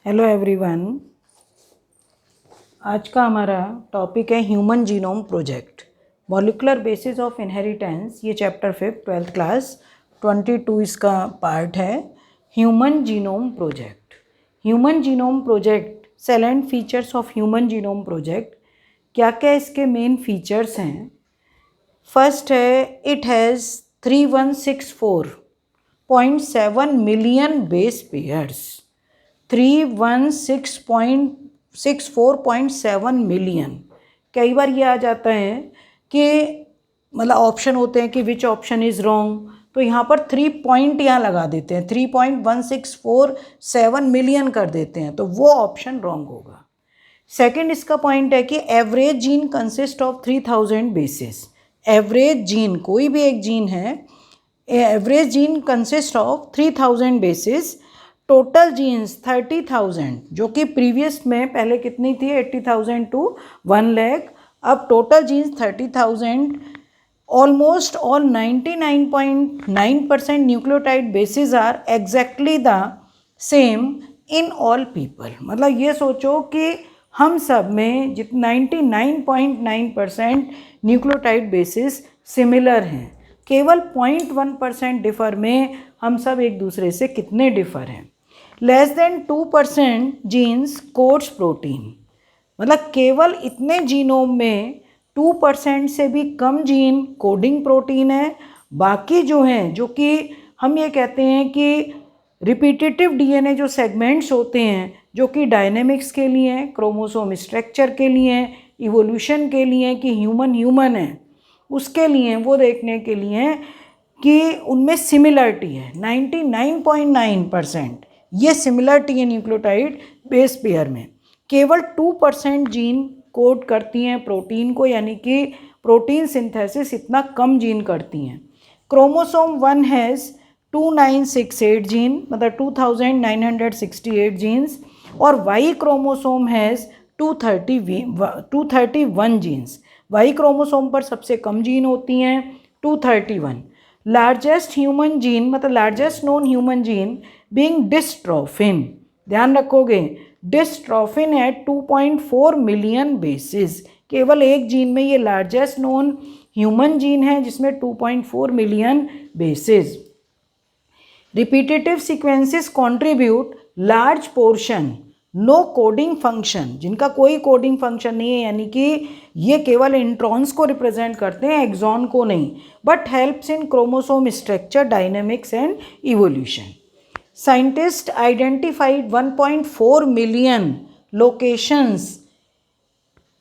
Hello everyone. आज का हमारा टॉपिक है human genome project, molecular basis of inheritance. ये चैप्टर 5 12th क्लास 22 इसका पार्ट है। Human genome project. Human genome project, salient features of human genome project. क्या क्या इसके मेन फीचर्स हैं? फर्स्ट है, it has 3164.7 million base pairs. 316.64.7 million. कई बार ये आ जाता है कि मतलब ऑप्शन होते हैं कि विच ऑप्शन इज़ रॉन्ग, तो यहाँ पर 3 पॉइंट यहाँ लगा देते हैं, 3.1647 मिलियन कर देते हैं, तो वो ऑप्शन रॉन्ग होगा। सेकंड इसका पॉइंट है कि average gene consist of 3000 basis. Average gene, कोई भी एक जीन है, average gene consist of 3000 basis. Total genes 30,000, जो कि प्रीवियस में पहले कितनी थी, 80,000 to 1 lakh। अब total genes 30,000। Almost all 99.9% nucleotide basis are exactly the same in all people. मतलब ये सोचो कि हम सब में 99.9% न्यूक्लियोटाइड बेसिस सिमिलर हैं, केवल 0.1% डिफ़र में हम सब एक दूसरे से कितने डिफ़र हैं। Less than 2% genes codes protein, मतलब केवल इतने जीनोम में 2% से भी कम जीन कोडिंग प्रोटीन है। बाकी जो हैं, जो कि हम ये कहते हैं कि रिपीटेटिव डीएनए जो सेगमेंट्स होते हैं, जो कि डायनेमिक्स के लिए हैं, क्रोमोसोम स्ट्रक्चर के लिए हैं, इवोल्यूशन के लिए हैं कि ह्यूमन है, उसके लिए वो देखने के लिए कि उनमें सिमिलरिटी है। 99.9% ये सिमिलरिटी है न्यूक्लियोटाइड बेस पेयर में। केवल 2% जीन कोड करती हैं प्रोटीन को, यानी कि प्रोटीन सिंथेसिस इतना कम जीन करती हैं। क्रोमोसोम 1 हैज़ 2968 जीन, मतलब 2968 जीन्स, और Y chromosome has 231 genes. Y chromosome पर सबसे कम जीन होती हैं, 231। लार्जेस्ट ह्यूमन जीन, मतलब largest known human gene being dystrophin, ध्यान रखोगे, डिस्ट्रोफिन है 2.4 मिलियन बेसिस। केवल एक जीन में ये लार्जेस्ट नोन ह्यूमन जीन है जिसमें 2.4 million basis. Repetitive sequences contribute large portion, no coding function, जिनका कोई कोडिंग फंक्शन नहीं है, यानी कि ये केवल इंट्रॉन्स को रिप्रेजेंट करते हैं, एक्सॉन को नहीं, but helps in chromosome structure, dynamics and evolution. Scientist identified 1.4 million locations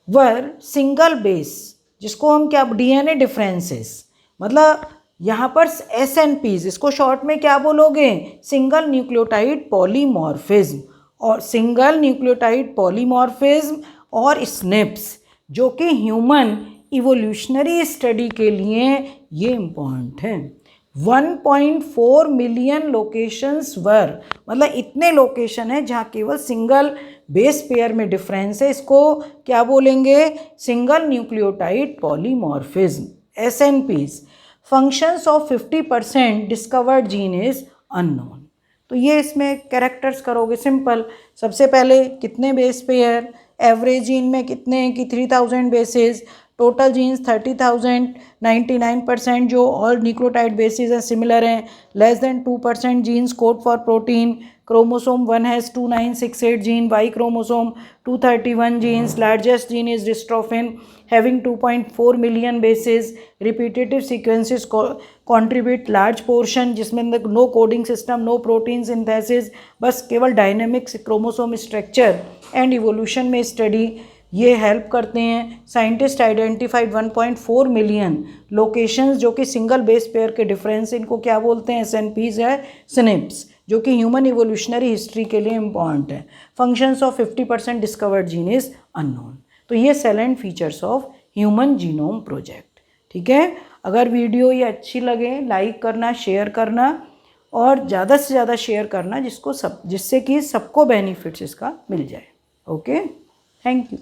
were single base, जिसको हम क्या, डीएनए डिफरेंसेस, मतलब यहाँ पर SNPs, इसको शॉर्ट में क्या बोलोगे, सिंगल न्यूक्लियोटाइड पॉलीमॉर्फिज्म, और सिंगल न्यूक्लियोटाइड पॉलीमॉर्फिज्म और SNPs, जो कि ह्यूमन इवोल्यूशनरी स्टडी के लिए ये इम्पॉर्टेंट है। 1.4 मिलियन लोकेशंस वर, मतलब इतने लोकेशन है जहाँ केवल सिंगल बेस पेयर में डिफरेंस है, इसको क्या बोलेंगे, single nucleotide polymorphism, SNPs। Functions of 50% discovered gene is unknown. तो ये इसमें कैरेक्टर्स करोगे सिंपल। सबसे पहले कितने बेस पेयर, एवरेज जीन में कितने हैं कि 3000 बेसिस, टोटल जीन्स 30,000, 99% जो ऑल न्यूक्लियोटाइड बेसिस हैं सिमिलर हैं, less than 2% genes code for protein, chromosome 1 has 2968 gene, Y chromosome 231 genes, largest gene is dystrophin having 2.4 million basis, repetitive sequences contribute large portion, जिसमें no coding system, no protein synthesis, बस केवल dynamics, chromosome structure and evolution में study ये help करते हैं। Scientist identified 1.4 million locations, जो कि single base pair के डिफरेंस, इनको क्या बोलते हैं, SNPs है, SNPs, जो कि ह्यूमन इवोल्यूशनरी हिस्ट्री के लिए इम्पॉर्टेंट है। Functions of 50% discovered gene is unknown. तो ये salient features of human genome project. ठीक है, अगर वीडियो ये अच्छी लगे लाइक करना, शेयर करना, और ज़्यादा से ज़्यादा शेयर करना जिससे कि सबको बेनिफिट्स इसका मिल जाए। Okay, thank you.